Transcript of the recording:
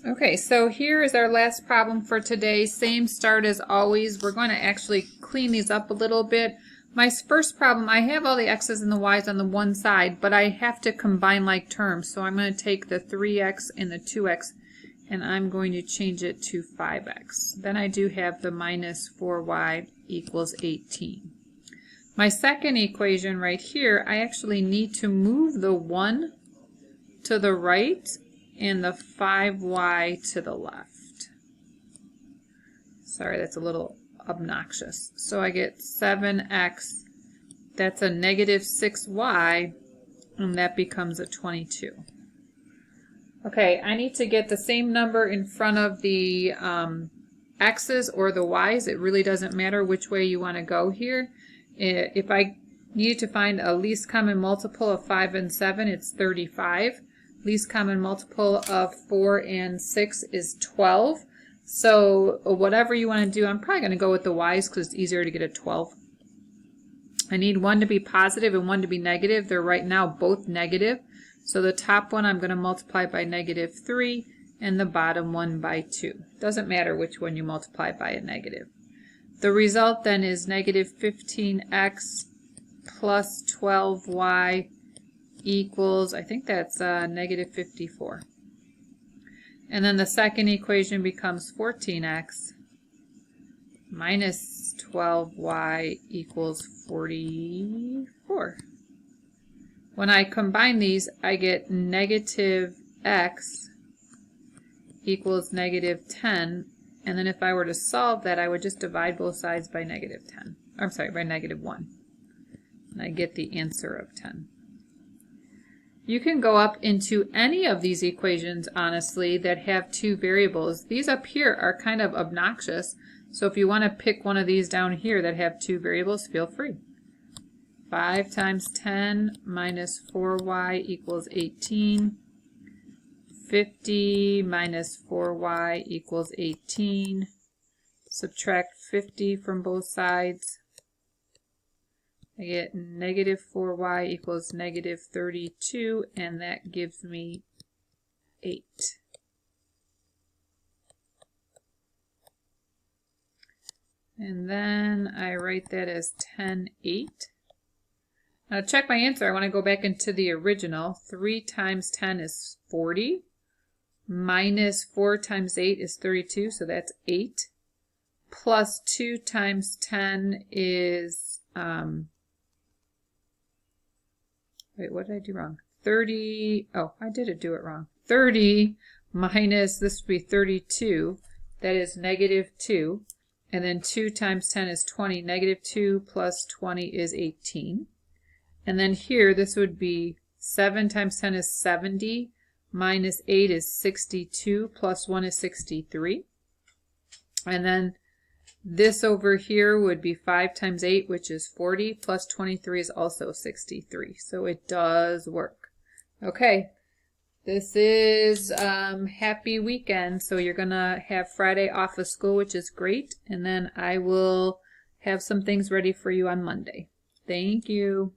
Okay, so here is our last problem for today. Same start as always. We're going to actually clean these up a little bit. My first problem, I have all the x's and the y's on the one side, but I have to combine like terms. So I'm going to take the 3x and the 2x, and I'm going to change it to 5x. Then I do have the minus 4y equals 18. My second equation right here, I actually need to move the 1 to the right and the 5y to the left. Sorry, that's a little obnoxious. So I get 7x, that's a negative 6y, and that becomes a 22. Okay, I need to get the same number in front of the x's or the y's. It really doesn't matter which way you want to go here. If I need to find a least common multiple of 5 and 7, it's 35. Least common multiple of 4 and 6 is 12. So whatever you want to do, I'm probably going to go with the y's because it's easier to get a 12. I need one to be positive and one to be negative. They're right now both negative. So the top one I'm going to multiply by negative 3 and the bottom one by 2. Doesn't matter which one you multiply by a negative. The result then is negative 15x plus 12y equals, I think that's negative 54. And then the second equation becomes 14x minus 12y equals 44. When I combine these, I get negative x equals negative 10. And then if I were to solve that, I would just divide both sides by negative 10. I'm sorry, by negative 1. And I get the answer of 10. You can go up into any of these equations, honestly, that have two variables. These up here are kind of obnoxious, so if you want to pick one of these down here that have two variables, feel free. 5 times 10 minus 4y equals 18. 50 minus 4y equals 18. Subtract 50 from both sides. I get negative 4y equals negative 32, and that gives me 8. And then I write that as 10, 8. Now to check my answer, I want to go back into the original. 3 times 10 is 40. Minus 4 times 8 is 32, so that's 8. Plus 2 times 10 is... wait, what did I do wrong? 30, oh, I did do it wrong. 30 minus, this would be 32, that is negative 2. And then 2 times 10 is 20. Negative 2 plus 20 is 18. And then here, this would be 7 times 10 is 70. Minus 8 is 62. Plus 1 is 63. And then this over here would be 5 times 8, which is 40, plus 23 is also 63. So it does work. Okay, this is happy weekend. So you're going to have Friday off of school, which is great. And then I will have some things ready for you on Monday. Thank you.